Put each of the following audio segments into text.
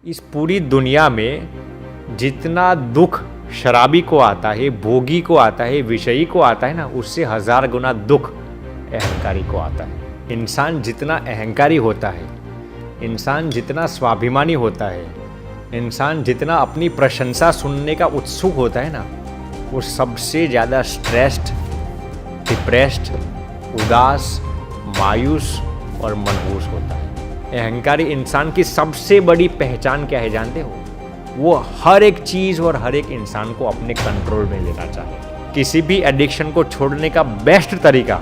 इस पूरी दुनिया में जितना दुख शराबी को आता है, भोगी को आता है, विषयी को आता है ना, उससे 1000 गुना दुख अहंकारी को आता है। इंसान जितना अहंकारी होता है, इंसान जितना स्वाभिमानी होता है, इंसान जितना अपनी प्रशंसा सुनने का उत्सुक होता है ना, वो सबसे ज़्यादा स्ट्रेस्ड, डिप्रेस्ड, उदास, मायूस और मनहूस होता है। अहंकारी इंसान की सबसे बड़ी पहचान क्या है जानते हो? वो हर एक चीज़ और हर एक इंसान को अपने कंट्रोल में लेना चाहे। किसी भी एडिक्शन को छोड़ने का बेस्ट तरीका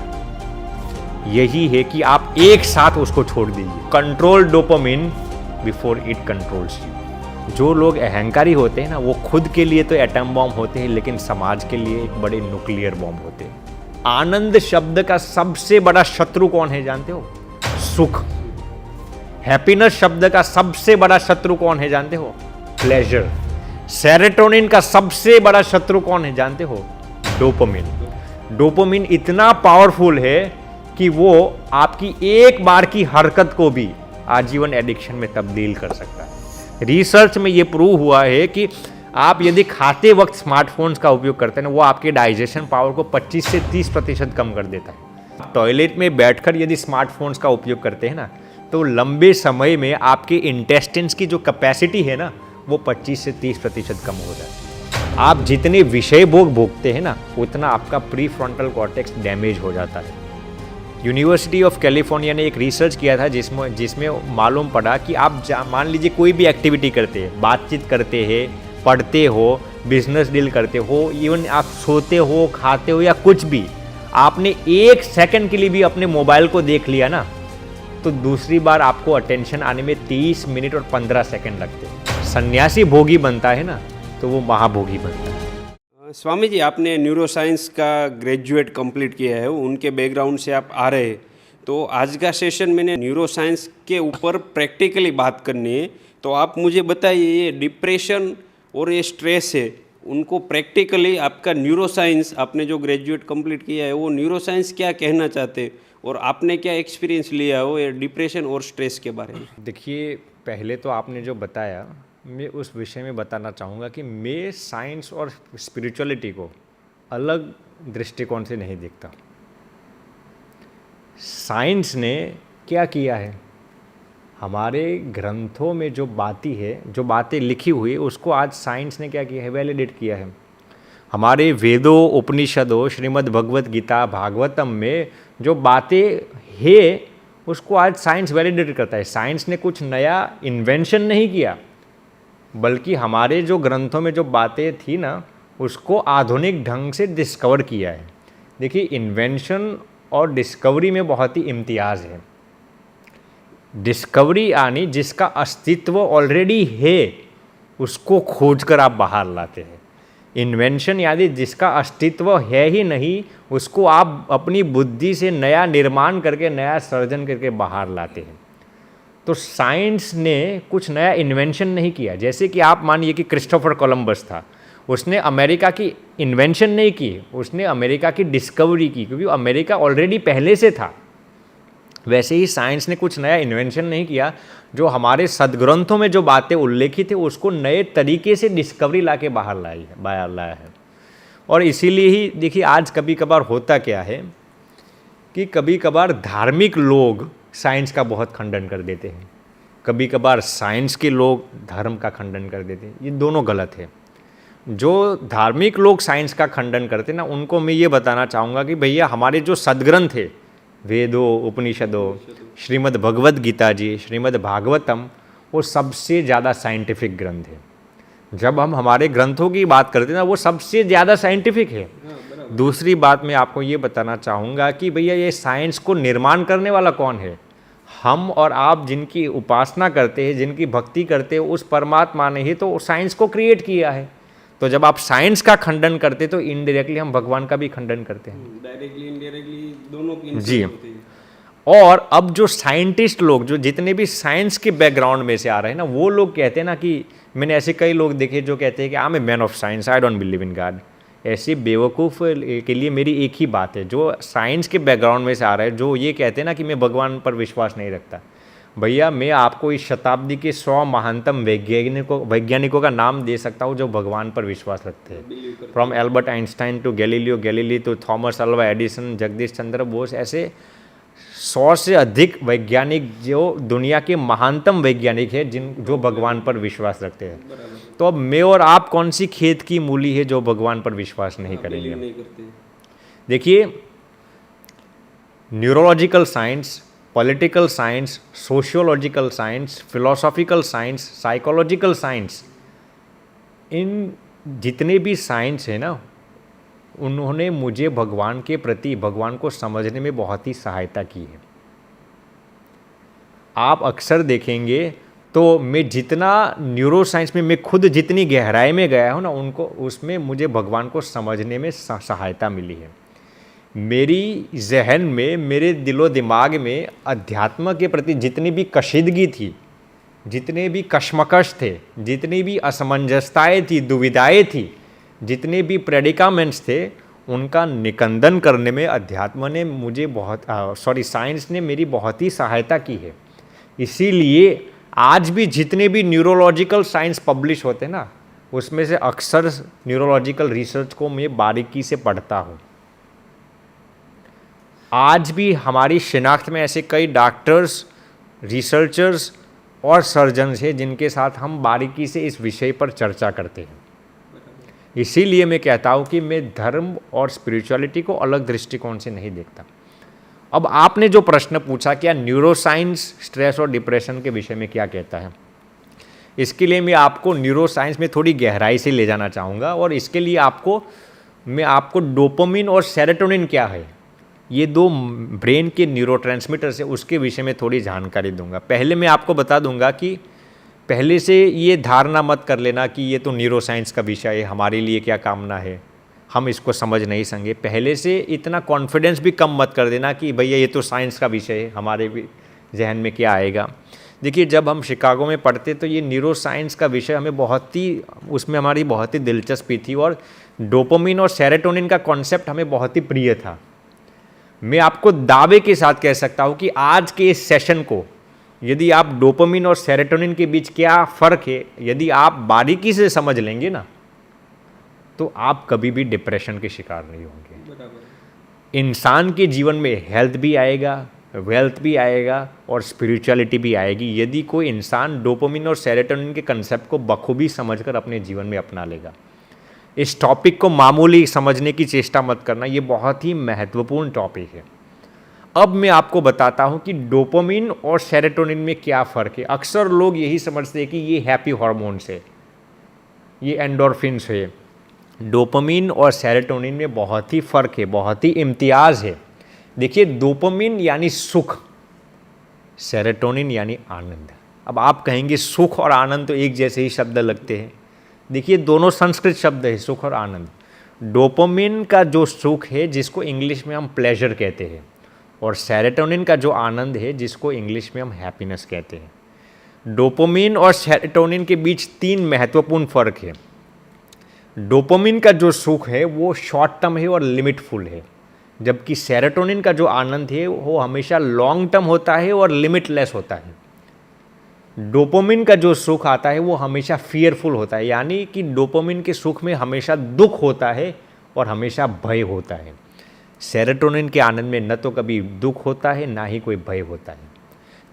यही है कि आप एक साथ उसको छोड़ दीजिए। Control dopamine before it controls you. जो लोग अहंकारी होते हैं ना, वो खुद के लिए तो एटम बॉम्ब होते हैं, लेकिन समाज के लिए एक बड़े न्यूक्लियर बॉम्ब होते हैं। आनंद शब्द का सबसे बड़ा शत्रु कौन है जानते हो? सुख। हैप्पीनेस शब्द का सबसे बड़ा शत्रु कौन है जानते हो? प्लेजर। सेरोटोनिन का सबसे बड़ा शत्रु कौन है जानते हो? डोपामिन। डोपामिन इतना पावरफुल है कि वो आपकी एक बार की हरकत को भी आजीवन एडिक्शन में तब्दील कर सकता है। रिसर्च में ये प्रूव हुआ है कि आप यदि खाते वक्त स्मार्टफोन्स का उपयोग करते हैं ना, वो आपके डाइजेशन पावर को 25 से 30% कम कर देता है। टॉयलेट में बैठकर यदि स्मार्टफोन्स का उपयोग करते हैं ना, तो लंबे समय में आपके इंटेस्टिन्स की जो कैपेसिटी है ना, वो 25 से 30% कम हो जाती है। आप जितने विषय भोग भोगते हैं ना, उतना आपका प्री फ्रंटल कॉर्टेक्स डैमेज हो जाता है। यूनिवर्सिटी ऑफ कैलिफोर्निया ने एक रिसर्च किया था जिसमें मालूम पड़ा कि आप मान लीजिए कोई भी एक्टिविटी करते हैं, बातचीत करते हैं, पढ़ते हो, बिजनेस डील करते हो, इवन आप सोते हो, खाते हो या कुछ भी, आपने 1 सेकंड के लिए भी अपने मोबाइल को देख लिया ना, तो दूसरी बार आपको अटेंशन आने में 30 मिनट और 15 सेकंड लगते हैं। सन्यासी भोगी बनता है ना, तो वो महाभोगी बनता है। स्वामी जी, आपने न्यूरो साइंस का ग्रेजुएट कंप्लीट किया है, उनके बैकग्राउंड से आप आ रहे हैं, तो आज का सेशन मैंने न्यूरो साइंस के ऊपर प्रैक्टिकली बात करनी है। तो आप मुझे बताइए, ये डिप्रेशन और ये स्ट्रेस है, उनको प्रैक्टिकली आपका न्यूरो साइंस, आपने जो ग्रेजुएट कंप्लीट किया है, वो न्यूरो साइंस क्या कहना चाहते हैं और आपने क्या एक्सपीरियंस लिया हो ये डिप्रेशन और स्ट्रेस के बारे में? देखिए, पहले तो आपने जो बताया, मैं उस विषय में बताना चाहूँगा कि मैं साइंस और स्पिरिचुअलिटी को अलग दृष्टिकोण से नहीं देखता। साइंस ने क्या किया है, हमारे ग्रंथों में जो बातें लिखी हुई, उसको आज साइंस ने क्या किया है? वैलिडेट किया है। हमारे वेदों, उपनिषदों, श्रीमद् भगवत गीता, भागवतम में जो बातें हैं, उसको आज साइंस वैलिडेट करता है। साइंस ने कुछ नया इन्वेंशन नहीं किया, बल्कि हमारे जो ग्रंथों में जो बातें थी ना, उसको आधुनिक ढंग से डिस्कवर किया है। देखिए, इन्वेंशन और डिस्कवरी में बहुत ही इम्तियाज़ है। डिस्कवरी यानी जिसका अस्तित्व ऑलरेडी है, उसको खोजकर आप बाहर लाते हैं। इन्वेंशन यानी जिसका अस्तित्व है ही नहीं, उसको आप अपनी बुद्धि से नया निर्माण करके, नया सर्जन करके बाहर लाते हैं। तो साइंस ने कुछ नया इन्वेंशन नहीं किया। जैसे कि आप मानिए कि क्रिस्टोफर कोलंबस था, उसने अमेरिका की इन्वेंशन नहीं की, उसने अमेरिका की डिस्कवरी की, क्योंकि अमेरिका ऑलरेडी पहले से था। वैसे ही साइंस ने कुछ नया इन्वेंशन नहीं किया। जो हमारे सदग्रंथों में जो बातें उल्लेखित है, उसको नए तरीके से डिस्कवरी ला के बाहर लाया है। और इसीलिए ही देखिए, आज कभी कभार होता क्या है कि कभी कभार धार्मिक लोग साइंस का बहुत खंडन कर देते हैं, कभी कभार साइंस के लोग धर्म का खंडन कर देते हैं। ये दोनों गलत है। जो धार्मिक लोग साइंस का खंडन करते हैं ना, उनको मैं ये बताना चाहूँगा कि भैया, हमारे जो सदग्रंथ है, वेदों, उपनिषदों, श्रीमद् भगवत गीता जी, श्रीमद् भागवतम, वो सबसे ज़्यादा साइंटिफिक ग्रंथ है। जब हम हमारे ग्रंथों की बात करते हैं ना, वो सबसे ज़्यादा साइंटिफिक है। दूसरी बात मैं आपको ये बताना चाहूँगा कि भैया, ये साइंस को निर्माण करने वाला कौन है? हम और आप जिनकी उपासना करते हैं, जिनकी भक्ति करते हैं, उस परमात्मा ने ही तो साइंस को क्रिएट किया है। तो जब आप साइंस का खंडन करते तो इनडायरेक्टली हम भगवान का भी खंडन करते हैं। डायरेक्टली इनडायरेक्टली दोनों की जी। और अब जो साइंटिस्ट लोग, जो जितने भी साइंस के बैकग्राउंड में से आ रहे हैं ना, वो लोग कहते हैं ना कि, मैंने ऐसे कई लोग देखे जो कहते हैं कि I am a man of science, I don't believe in God. ऐसे बेवकूफ़ के लिए मेरी एक ही बात है, जो साइंस के बैकग्राउंड में से आ रहा है, जो ये कहते हैं ना कि मैं भगवान पर विश्वास नहीं रखता। भैया मैं आपको इस शताब्दी के 100 महानतम वैज्ञानिकों का नाम दे सकता हूँ जो भगवान पर विश्वास रखते हैं। From Albert Einstein to Galileo Galilei to Thomas Alva Edison, Jagdish Chandra Bose, ऐसे 100 से अधिक वैज्ञानिक जो दुनिया के महानतम वैज्ञानिक हैं जो भगवान पर विश्वास रखते हैं। तो अब मैं और आप कौन सी खेत की मूली है जो भगवान पर विश्वास नहीं करेंगे? देखिए, neurological science, political science, sociological science, philosophical science, psychological science, इन जितने भी साइंस है ना, उन्होंने मुझे भगवान के प्रति, भगवान को समझने में बहुत ही सहायता की है। आप अक्सर देखेंगे तो मैं जितना न्यूरो साइंस में मैं खुद जितनी गहराई में गया हूँ ना, उनको उसमें मुझे भगवान को समझने में सहायता मिली है। मेरी जहन में, मेरे दिलो दिमाग में अध्यात्म के प्रति जितनी भी कशीदगी थी, जितने भी कश्मकश थे, जितनी भी असमंजसताएँ थी, दुविधाएँ थी, जितने भी प्रेडिकामेंट्स थे, उनका निकंदन करने में अध्यात्म ने मुझे साइंस ने मेरी बहुत ही सहायता की है। इसीलिए आज भी जितने भी न्यूरोलॉजिकल साइंस पब्लिश होते हैं ना, उसमें से अक्सर न्यूरोलॉजिकल रिसर्च को मैं बारीकी से पढ़ता हूँ। आज भी हमारी शिनाख्त में ऐसे कई डॉक्टर्स, रिसर्चर्स और सर्जन्स हैं जिनके साथ हम बारीकी से इस विषय पर चर्चा करते हैं। इसीलिए मैं कहता हूँ कि मैं धर्म और स्पिरिचुअलिटी को अलग दृष्टिकोण से नहीं देखता। अब आपने जो प्रश्न पूछा, क्या न्यूरोसाइंस स्ट्रेस और डिप्रेशन के विषय में क्या कहता है, इसके लिए मैं आपको न्यूरोसाइंस में थोड़ी गहराई से ले जाना चाहूँगा। और इसके लिए मैं आपको डोपामिन और सेरोटोनिन क्या है, ये दो ब्रेन के न्यूरोट्रांसमीटर्स है, उसके विषय में थोड़ी जानकारी दूंगा। पहले मैं आपको बता दूंगा कि पहले से ये धारणा मत कर लेना कि ये तो न्यूरोसाइंस का विषय है, हमारे लिए क्या कामना है, हम इसको समझ नहीं सकेंगे। पहले से इतना कॉन्फिडेंस भी कम मत कर देना कि भैया ये तो साइंस का विषय है, हमारे भी जहन में क्या आएगा। देखिए, जब हम शिकागो में पढ़ते तो ये न्यूरोसाइंस का विषय हमें उसमें हमारी बहुत ही दिलचस्पी थी, और डोपामिन और सेरोटोनिन का कॉन्सेप्ट हमें बहुत ही प्रिय था। मैं आपको दावे के साथ कह सकता हूँ कि आज के इस सेशन को यदि आप डोपामिन और सेरोटोनिन के बीच क्या फ़र्क है यदि आप बारीकी से समझ लेंगे ना, तो आप कभी भी डिप्रेशन के शिकार नहीं होंगे। इंसान के जीवन में हेल्थ भी आएगा, वेल्थ भी आएगा और स्पिरिचुअलिटी भी आएगी यदि कोई इंसान डोपामिन और सेरोटोनिन के कंसेप्ट को बखूबी समझकर अपने जीवन में अपना लेगा। इस टॉपिक को मामूली समझने की चेष्टा मत करना, ये बहुत ही महत्वपूर्ण टॉपिक है। अब मैं आपको बताता हूँ कि डोपामिन और सेरोटोनिन में क्या फ़र्क है। अक्सर लोग यही समझते हैं कि ये हैप्पी हार्मोन्स है, ये एंडोर्फिन्स है। डोपामिन और सेरोटोनिन में बहुत ही फ़र्क है, बहुत ही इम्तियाज़ है। देखिए, डोपामिन यानी सुख, सेरोटोनिन यानी आनंद। अब आप कहेंगे सुख और आनंद तो एक जैसे ही शब्द लगते हैं। देखिए, दोनों संस्कृत शब्द है, सुख और आनंद। डोपामिन का जो सुख है जिसको इंग्लिश में हम प्लेजर कहते हैं, और सेरोटोनिन का जो आनंद है जिसको इंग्लिश में हम हैप्पीनेस कहते हैं। डोपामिन और सेरोटोनिन के बीच 3 महत्वपूर्ण फ़र्क है। डोपामिन का जो सुख है वो शॉर्ट टर्म है और लिमिटफुल है, जबकि सेरोटोनिन का जो आनंद है वो हमेशा लॉन्ग टर्म होता है और लिमिटलेस होता है। डोपामिन का जो सुख आता है वो हमेशा फियरफुल होता है, यानी कि डोपामिन के सुख में हमेशा दुख होता है और हमेशा भय होता है। सेरोटोनिन के आनंद में न तो कभी दुख होता है ना ही कोई भय होता है।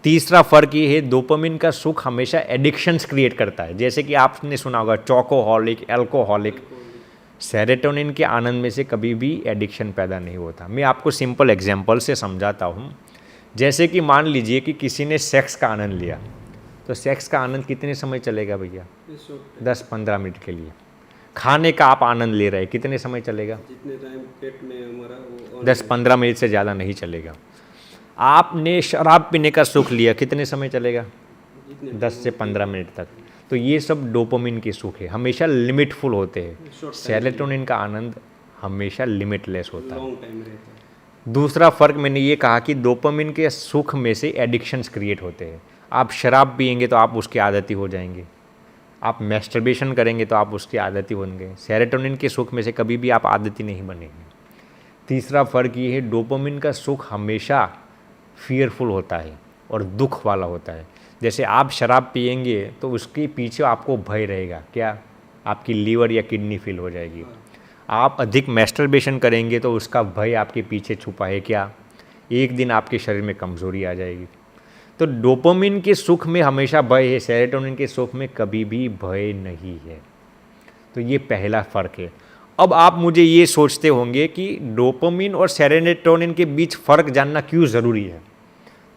तीसरा फ़र्क ये है, डोपामिन का सुख हमेशा एडिक्शंस क्रिएट करता है, जैसे कि आपने सुना होगा चॉकोहॉलिक, एल्कोहलिक। सेरोटोनिन के आनंद में से कभी भी एडिक्शन पैदा नहीं होता। मैं आपको सिंपल एग्जांपल से समझाता हूँ। जैसे कि मान लीजिए कि किसी ने सेक्स का आनंद लिया, तो सेक्स का आनंद कितने समय चलेगा भैया? 10-15 मिनट के लिए। खाने का आप आनंद ले रहे हैं, कितने समय चलेगा? जितने टाइम पेट में हमारा 10-15 मिनट से ज़्यादा नहीं चलेगा। आपने शराब पीने का सुख लिया, कितने समय चलेगा? 10 से 15 मिनट तक। तो ये सब डोपामिन के सुख है, हमेशा लिमिटफुल होते हैं। सेरोटोनिन का आनंद हमेशा लिमिटलेस होता है। लॉन्ग टाइम रहता है। दूसरा फ़र्क मैंने ये कहा कि डोपामिन के सुख में से एडिक्शंस क्रिएट होते हैं। आप शराब पिएंगे तो आप उसके आदती हो जाएंगे, आप मैस्टरबेशन करेंगे तो आप उसके आदती होंगे। सेरोटोनिन के सुख में से कभी भी आप आदती नहीं बनेंगे। तीसरा फ़र्क ये है, डोपामिन का सुख हमेशा फियरफुल होता है, और दुख वाला होता है। जैसे आप शराब पिएंगे तो उसके पीछे आपको भय रहेगा, क्या? आपकी लीवर या किडनी फेल हो जाएगी। आप अधिक मैस्टरबेशन करेंगे तो उसका भय आपके पीछे छुपा है, क्या? एक दिन आपके शरीर में कमज़ोरी आ जाएगी। तो डोपामिन के सुख में हमेशा भय है, सेरोटोनिन के सुख में कभी भी भय नहीं है। तो ये पहला फ़र्क है। अब आप मुझे ये सोचते होंगे कि डोपामिन और सेरोटोनिन के बीच फ़र्क जानना क्यों ज़रूरी है।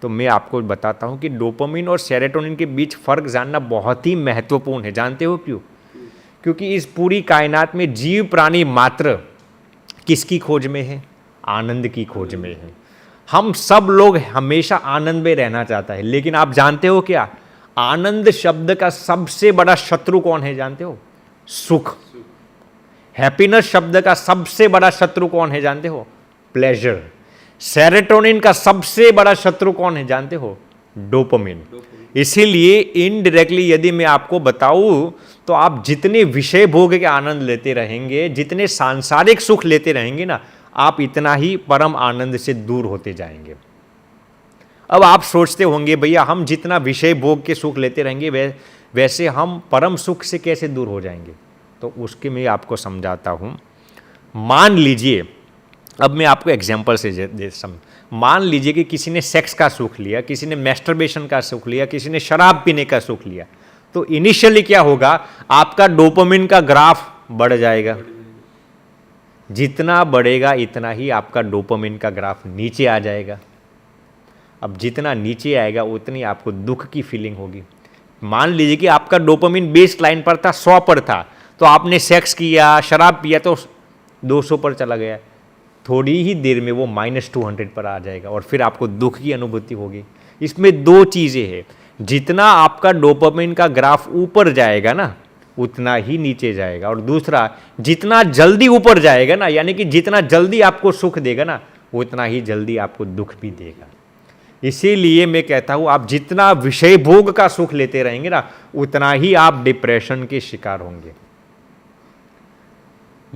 तो मैं आपको बताता हूँ कि डोपामिन और सेरोटोनिन के बीच फ़र्क जानना बहुत ही महत्वपूर्ण है। जानते हो क्यों? क्योंकि इस पूरी कायनात में जीव प्राणी मात्र किसकी खोज में है? आनंद की खोज में है। हम सब लोग हमेशा आनंद में रहना चाहता है, लेकिन आप जानते हो क्या? आनंद शब्द का सबसे बड़ा शत्रु कौन है? जानते हो? सुख। हैप्पीनेस शब्द का सबसे बड़ा शत्रु कौन है? जानते हो? प्लेजर। सेरोटोनिन का सबसे बड़ा शत्रु कौन है? जानते हो? डोपामिन। इसीलिए इनडायरेक्टली यदि मैं आपको बताऊं तो आप जितने विषय भोग के आनंद लेते रहेंगे, जितने सांसारिक सुख लेते रहेंगे ना, आप इतना ही परम आनंद से दूर होते जाएंगे। अब आप सोचते होंगे भैया हम जितना विषय भोग के सुख लेते रहेंगे वैसे हम परम सुख से कैसे दूर हो जाएंगे? तो उसके मैं आपको समझाता हूँ। मान लीजिए, अब मैं आपको एग्जाम्पल से मान लीजिए कि किसी ने सेक्स का सुख लिया, किसी ने मैस्टरबेशन का सुख लिया, किसी ने शराब पीने का सुख लिया। तो इनिशियली क्या होगा? आपका डोपामिन का ग्राफ बढ़ जाएगा। जितना बढ़ेगा इतना ही आपका डोपामिन का ग्राफ नीचे आ जाएगा। अब जितना नीचे आएगा उतनी आपको दुख की फीलिंग होगी। मान लीजिए कि आपका डोपामिन बेस लाइन पर था, 100 पर था, तो आपने सेक्स किया, शराब पिया तो 200 पर चला गया। थोड़ी ही देर में वो -200 पर आ जाएगा और फिर आपको दुख की अनुभूति होगी। इसमें दो चीज़ें हैं, जितना आपका डोपामिन का ग्राफ ऊपर जाएगा ना उतना ही नीचे जाएगा, और दूसरा जितना जल्दी ऊपर जाएगा ना, यानी कि जितना जल्दी आपको सुख देगा ना उतना ही जल्दी आपको दुख भी देगा। इसीलिए मैं कहता हूँ आप जितना विषय भोग का सुख लेते रहेंगे ना उतना ही आप डिप्रेशन के शिकार होंगे।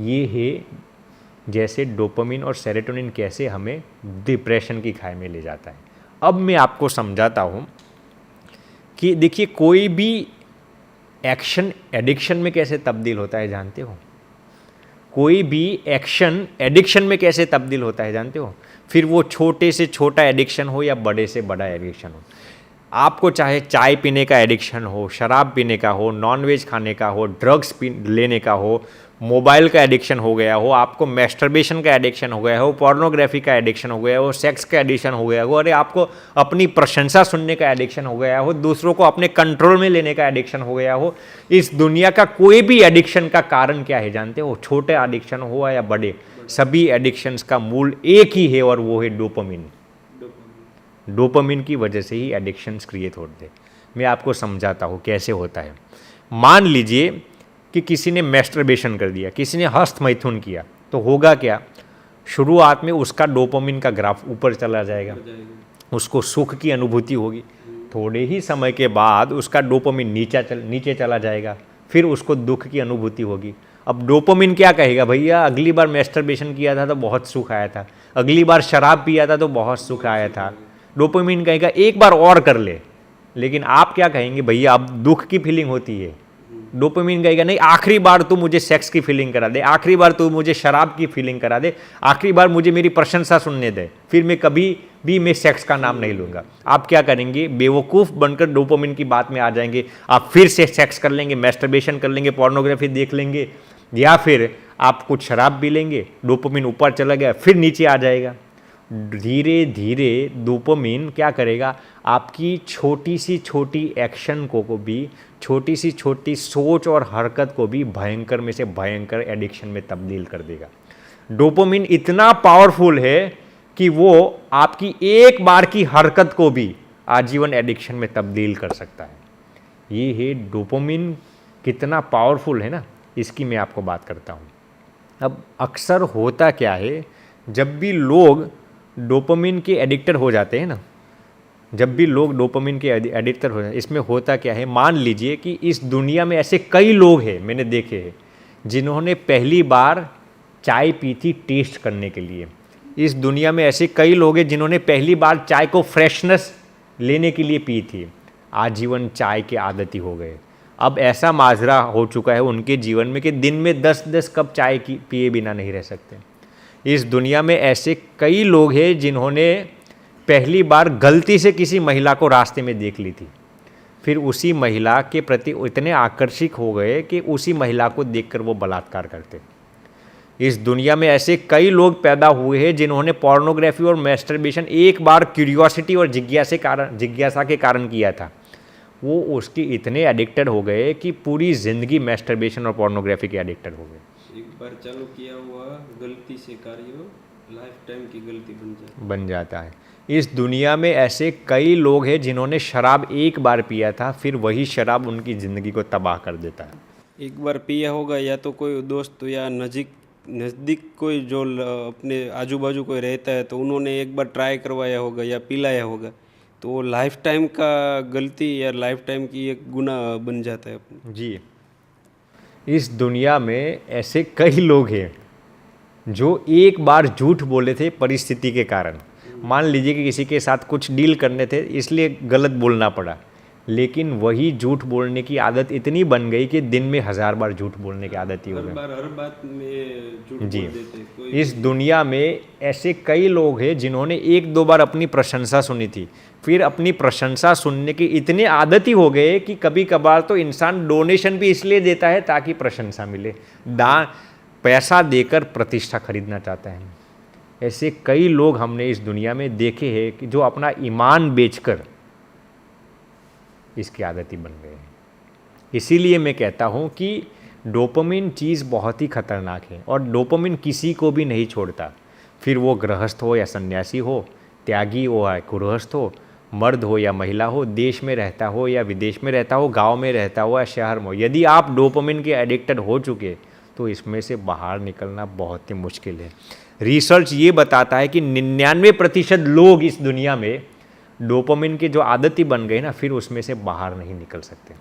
ये है जैसे डोपामिन और सेरोटोनिन कैसे हमें डिप्रेशन की खाई में ले जाता है। अब मैं आपको समझाता हूँ कि देखिए कोई भी एक्शन एडिक्शन में कैसे तब्दील होता है, जानते हो? कोई भी एक्शन एडिक्शन में कैसे तब्दील होता है, जानते हो? फिर वो छोटे से छोटा एडिक्शन हो या बड़े से बड़ा एडिक्शन हो। आपको चाहे चाय पीने का एडिक्शन हो, शराब पीने का हो, नॉनवेज खाने का हो, ड्रग्स लेने का हो, मोबाइल का एडिक्शन हो गया हो, आपको मैस्टरबेशन का एडिक्शन हो गया हो, पोर्नोग्राफी का एडिक्शन हो गया हो, सेक्स का एडिक्शन हो गया हो, अरे आपको अपनी प्रशंसा सुनने का एडिक्शन हो गया हो, दूसरों को अपने कंट्रोल में लेने का एडिक्शन हो गया हो। इस दुनिया का कोई भी एडिक्शन का कारण क्या है, जानते हो? छोटे एडिक्शन हो या बड़े, सभी एडिक्शंस का मूल एक ही है और वो है डोपामिन। डोपामिन की वजह से ही एडिक्शंस क्रिएट होते हैं। मैं आपको समझाता हूँ कैसे होता है। मान लीजिए कि किसी ने मैस्टरबेशन कर दिया, किसी ने हस्त मैथुन किया, तो होगा क्या? शुरुआत में उसका डोपामिन का ग्राफ ऊपर चला जाएगा, उसको सुख की अनुभूति होगी। थोड़े ही समय के बाद उसका डोपामिन नीचे चला जाएगा, फिर उसको दुख की अनुभूति होगी। अब डोपामिन क्या कहेगा? भैया अगली बार मैस्टरबेशन किया था तो बहुत सुख आया था, अगली बार शराब पिया था तो बहुत सुख आया था। डोपामिन कहेगा एक बार और कर ले, लेकिन आप क्या कहेंगे? भैया अब दुख की फीलिंग होती है। डोपामिन कहेगा नहीं, आखिरी बार तू मुझे सेक्स की फीलिंग करा दे, आखिरी बार तू मुझे शराब की फीलिंग करा दे, आखिरी बार मुझे मेरी प्रशंसा सुनने दे, फिर मैं कभी भी मैं सेक्स का नाम नहीं लूँगा। आप क्या करेंगे? बेवकूफ़ बनकर डोपामिन की बात में आ जाएंगे। आप फिर से सेक्स कर लेंगे, मैस्टरबेशन कर लेंगे, पोर्नोग्राफी देख लेंगे, या फिर आप कुछ शराब पी लेंगे। डोपामिन ऊपर चला गया, फिर नीचे आ जाएगा। धीरे धीरे डोपामिन क्या करेगा? आपकी छोटी सी छोटी एक्शन को भी, छोटी सी छोटी सोच और हरकत को भी भयंकर में से भयंकर एडिक्शन में तब्दील कर देगा। डोपामिन इतना पावरफुल है कि वो आपकी एक बार की हरकत को भी आजीवन एडिक्शन में तब्दील कर सकता है। ये है डोपामिन कितना पावरफुल है ना, इसकी मैं आपको बात करता हूँ। अब अक्सर होता क्या है, जब भी लोग डोपामिन के एडिक्टर हो जाते हैं ना, जब भी लोग डोपामिन के एडिक्टर हो जाते हैं, इसमें होता क्या है? मान लीजिए कि इस दुनिया में ऐसे कई लोग हैं, मैंने देखे हैं, जिन्होंने पहली बार चाय पी थी टेस्ट करने के लिए। इस दुनिया में ऐसे कई लोग हैं जिन्होंने पहली बार चाय को फ्रेशनेस लेने के लिए पी थी, आजीवन चाय के आदती हो गए। अब ऐसा माजरा हो चुका है उनके जीवन में कि दिन में 10-10 कप चाय की पिए बिना नहीं रह सकते। इस दुनिया में ऐसे कई लोग हैं जिन्होंने पहली बार गलती से किसी महिला को रास्ते में देख ली थी, फिर उसी महिला के प्रति इतने आकर्षित हो गए कि उसी महिला को देखकर वो बलात्कार करते। इस दुनिया में ऐसे कई लोग पैदा हुए हैं जिन्होंने पोर्नोग्राफी और मैस्टरबेशन एक बार क्यूरियोसिटी और जिज्ञासा के कारण किया था, वो उसकी इतने एडिक्टेड हो गए कि पूरी ज़िंदगी मैस्टरबेशन और पोर्नोग्राफी के एडिक्टेड हो गए। एक बार चालू किया हुआ गलती से कार्य लाइफ टाइम की गलती बन जाता है। इस दुनिया में ऐसे कई लोग हैं जिन्होंने शराब एक बार पिया था, फिर वही शराब उनकी ज़िंदगी को तबाह कर देता है। एक बार पिया होगा या तो कोई दोस्त या नज़दीक कोई जो अपने आजू बाजू कोई रहता है तो उन्होंने एक बार ट्राई करवाया होगा या पिलाया होगा, तो वो लाइफ टाइम का गलती या लाइफ टाइम की एक गुनाह बन जाता है अपने। जी, इस दुनिया में ऐसे कई लोग हैं जो एक बार झूठ बोले थे परिस्थिति के कारण। मान लीजिए कि किसी के साथ कुछ डील करने थे इसलिए गलत बोलना पड़ा, लेकिन वही झूठ बोलने की आदत इतनी बन गई कि दिन में 1000 बार झूठ बोलने की आदत ही हो गई। हर बात में झूठ जी, बोल देते। इस दुनिया में ऐसे कई लोग हैं जिन्होंने 1-2 बार अपनी प्रशंसा सुनी थी, फिर अपनी प्रशंसा सुनने की इतने आदत ही हो गए कि कभी कभार तो इंसान डोनेशन भी इसलिए देता है ताकि प्रशंसा मिले, पैसा देकर प्रतिष्ठा खरीदना चाहता है। ऐसे कई लोग हमने इस दुनिया में देखे हैं कि जो अपना ईमान बेचकर इसकी आदती बन गए हैं। इसीलिए मैं कहता हूँ कि डोपामिन चीज़ बहुत ही खतरनाक है और डोपामिन किसी को भी नहीं छोड़ता, फिर वो गृहस्थ हो या सन्यासी हो, त्यागी हो या गृहस्थ हो, मर्द हो या महिला हो, देश में रहता हो या विदेश में रहता हो, गांव में रहता हो या शहर में हो। यदि आप डोपामिन के एडिक्टेड हो चुके तो इसमें से बाहर निकलना बहुत ही मुश्किल है। रिसर्च ये बताता है कि 99% लोग इस दुनिया में डोपामिन के जो आदती बन गए ना, फिर उसमें से बाहर नहीं निकल सकते।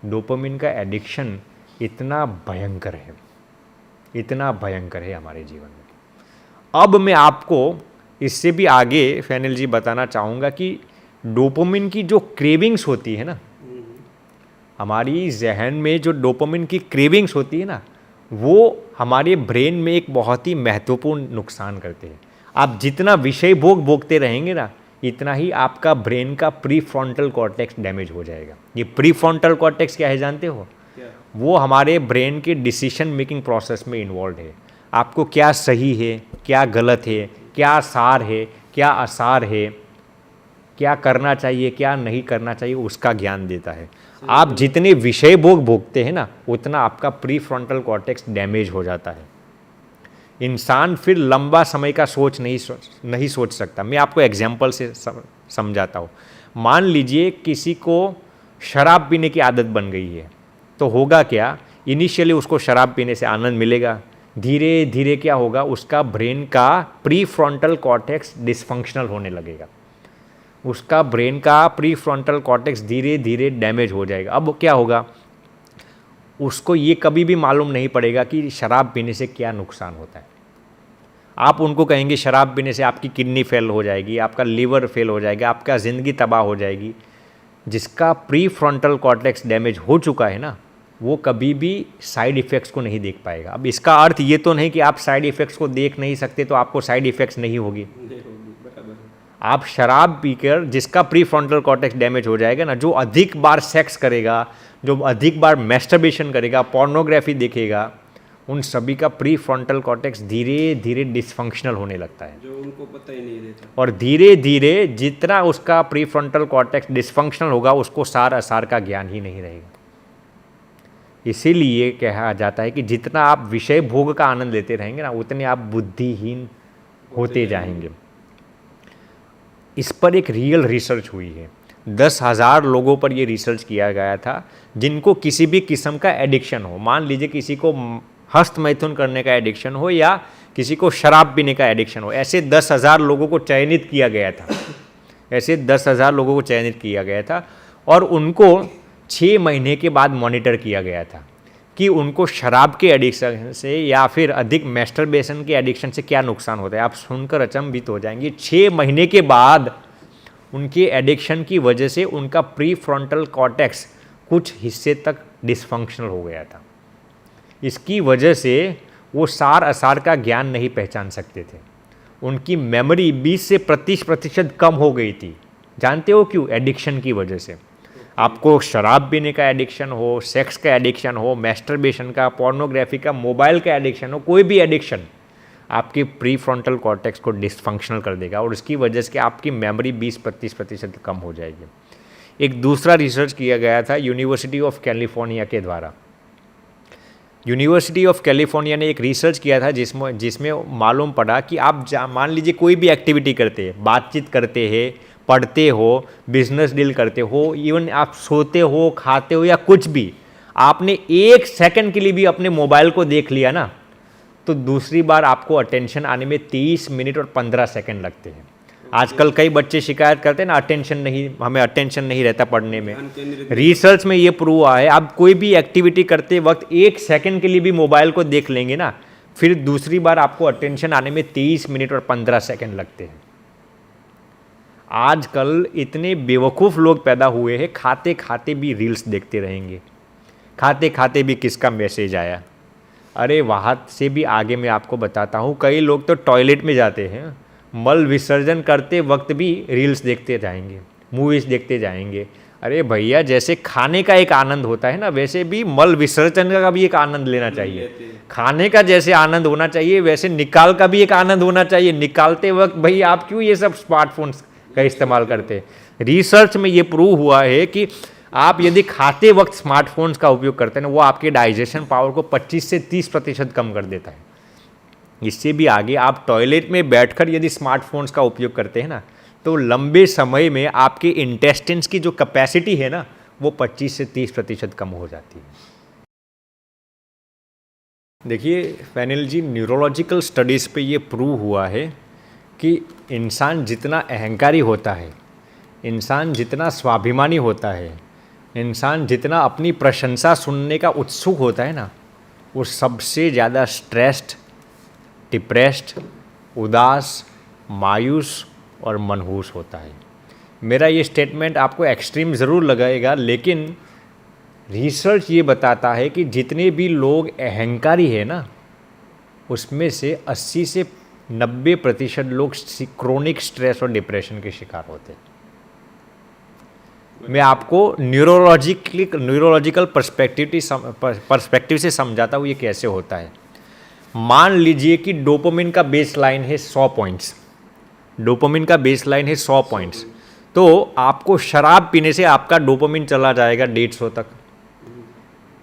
डोपामिन का एडिक्शन इतना भयंकर है, इतना भयंकर है हमारे जीवन में। अब मैं आपको इससे भी आगे फैनिल जी बताना चाहूँगा कि डोपामिन की जो क्रेविंग्स होती है ना, हमारी जहन में जो डोपामिन की क्रेविंग्स होती है ना, वो हमारे ब्रेन में एक बहुत ही महत्वपूर्ण नुकसान करते हैं। आप जितना विषय भोगते रहेंगे ना, इतना ही आपका ब्रेन का प्रीफ्रंटल कॉर्टेक्स डैमेज हो जाएगा। ये प्रीफ्रंटल कॉर्टेक्स क्या है जानते हो? वो हमारे ब्रेन के डिसीजन मेकिंग प्रोसेस में इन्वॉल्व है। आपको क्या सही है, क्या गलत है, क्या सार है, क्या आसार है, क्या करना चाहिए, क्या नहीं करना चाहिए, उसका ज्ञान देता है। आप जितने विषय भोगते हैं ना, उतना आपका प्रीफ्रंटल कॉर्टेक्स डैमेज हो जाता है। इंसान फिर लंबा समय का नहीं सोच सकता। मैं आपको एग्जाम्पल से समझाता हूँ। मान लीजिए किसी को शराब पीने की आदत बन गई है, तो होगा क्या? इनिशियली उसको शराब पीने से आनंद मिलेगा, धीरे धीरे क्या होगा, उसका ब्रेन का प्रीफ्रंटल कॉर्टेक्स डिसफंक्शनल होने लगेगा। उसका ब्रेन का प्रीफ्रंटल कॉर्टेक्स धीरे धीरे डैमेज हो जाएगा। अब क्या होगा, उसको ये कभी भी मालूम नहीं पड़ेगा कि शराब पीने से क्या नुकसान होता है। आप उनको कहेंगे शराब पीने से आपकी किडनी फेल हो जाएगी, आपका लीवर फेल हो जाएगा, आपका ज़िंदगी तबाह हो जाएगी। जिसका प्रीफ्रंटल कॉर्टेक्स डैमेज हो चुका है ना, वो कभी भी साइड इफ़ेक्ट्स को नहीं देख पाएगा। अब इसका अर्थ ये तो नहीं कि आप साइड इफ़ेक्ट्स को देख नहीं सकते तो आपको साइड इफ़ेक्ट्स नहीं होगी। आप शराब पीकर जिसका प्रीफ्रंटल कॉर्टेक्स डैमेज हो जाएगा ना, जो अधिक बार सेक्स करेगा, जो अधिक बार मैस्टरबेशन करेगा, पोर्नोग्राफी देखेगा, उन सभी का प्रीफ्रंटल कॉर्टेक्स धीरे धीरे डिसफंक्शनल होने लगता है, जो उनको पता ही नहीं रहता। और धीरे धीरे जितना उसका प्रीफ्रंटल कॉर्टेक्स डिसफंक्शनल होगा, उसको सार असार का ज्ञान ही नहीं रहेगा। इसीलिए कहा जाता है कि जितना आप विषय भोग का आनंद लेते रहेंगे ना, उतने आप बुद्धिहीन होते जाएंगे। इस पर एक रियल रिसर्च हुई है। 10,000 लोगों पर यह रिसर्च किया गया था जिनको किसी भी किस्म का एडिक्शन हो। मान लीजिए किसी को हस्त मैथुन करने का एडिक्शन हो या किसी को शराब पीने का एडिक्शन हो। ऐसे 10,000 लोगों को चयनित किया गया था। ऐसे 10,000 लोगों को चयनित किया गया था और उनको 6 महीने के बाद मॉनिटर किया गया था कि उनको शराब के एडिक्शन से या फिर अधिक मैस्टरबेशन के एडिक्शन से क्या नुकसान होता है। आप सुनकर अचंभित हो जाएंगे। 6 महीने के बाद उनके एडिक्शन की वजह से उनका प्री फ्रंटल कॉर्टेक्स कुछ हिस्से तक डिसफंक्शनल हो गया था। इसकी वजह से वो सार असार का ज्ञान नहीं पहचान सकते थे। उनकी मेमोरी 20 से 30% कम हो गई थी। जानते हो क्यों? एडिक्शन की वजह से। आपको शराब पीने का एडिक्शन हो, सेक्स का एडिक्शन हो, मैस्टरबेशन का, पोर्नोग्राफी का, मोबाइल का एडिक्शन हो, कोई भी एडिक्शन आपके प्री फ्रंटल कॉर्टेक्स को डिसफंक्शनल कर देगा और उसकी वजह से आपकी मेमोरी 20-25% कम हो जाएगी। एक दूसरा रिसर्च किया गया था यूनिवर्सिटी ऑफ कैलिफोर्निया के द्वारा। यूनिवर्सिटी ऑफ कैलिफोर्निया ने एक रिसर्च किया था जिसमें मालूम पड़ा कि आप मान लीजिए कोई भी एक्टिविटी करते हैं, बातचीत करते हैं, पढ़ते हो, बिजनेस डील करते हो, इवन आप सोते हो, खाते हो या कुछ भी, आपने 1 सेकंड के लिए भी अपने मोबाइल को देख लिया ना, तो दूसरी बार आपको अटेंशन आने में 30 मिनट और 15 सेकंड लगते हैं। आजकल कई बच्चे शिकायत करते हैं ना, हमें अटेंशन नहीं रहता पढ़ने में। रिसर्च में ये प्रूव हुआ है, आप कोई भी एक्टिविटी करते वक्त 1 सेकंड के लिए भी मोबाइल को देख लेंगे ना, फिर दूसरी बार आपको अटेंशन आने में 30 मिनट और 15 सेकंड लगते हैं। आजकल इतने बेवकूफ़ लोग पैदा हुए हैं, खाते खाते भी रील्स देखते रहेंगे, खाते खाते भी किसका मैसेज आया। अरे वहाँ से भी आगे मैं आपको बताता हूँ, कई लोग तो टॉयलेट में जाते हैं, मल विसर्जन करते वक्त भी रील्स देखते जाएंगे, मूवीज़ देखते जाएंगे। अरे भैया, जैसे खाने का एक आनंद होता है ना, वैसे भी मल विसर्जन का भी एक आनंद लेना चाहिए। खाने का जैसे आनंद होना चाहिए, वैसे निकाल का भी एक आनंद होना चाहिए। निकालते वक्त भाई आप क्यों ये सब स्मार्टफोन्स का इस्तेमाल करते हैं? रिसर्च में ये प्रूव हुआ है कि आप यदि खाते वक्त स्मार्टफोन्स का उपयोग करते हैं ना, वो आपके डाइजेशन पावर को 25 से 30% कम कर देता है। इससे भी आगे आप टॉयलेट में बैठकर यदि स्मार्टफोन्स का उपयोग करते हैं ना, तो लंबे समय में आपके इंटेस्टिन्स की जो कैपेसिटी है ना, वो 25 से 30% कम हो जाती है। देखिए फैनिल जी, न्यूरोलॉजिकल स्टडीज़ पे ये प्रूव हुआ है कि इंसान जितना अहंकारी होता है, इंसान जितना स्वाभिमानी होता है, इंसान जितना अपनी प्रशंसा सुनने का उत्सुक होता है ना, वो सबसे ज़्यादा स्ट्रेस्ड, डिप्रेस्ड, उदास, मायूस और मनहूस होता है। मेरा ये स्टेटमेंट आपको एक्सट्रीम ज़रूर लगाएगा, लेकिन रिसर्च ये बताता है कि जितने भी लोग अहंकारी है ना, उसमें से 80 से 90% लोग क्रोनिक स्ट्रेस और डिप्रेशन के शिकार होते हैं। मैं आपको न्यूरोलॉजिकल पर्सपेक्टिव से समझाता हूँ ये कैसे होता है। मान लीजिए कि डोपामिन का बेस लाइन है 100 पॉइंट्स, डोपामिन का बेस लाइन है 100 पॉइंट्स, तो आपको शराब पीने से आपका डोपामिन चला जाएगा 150 तक,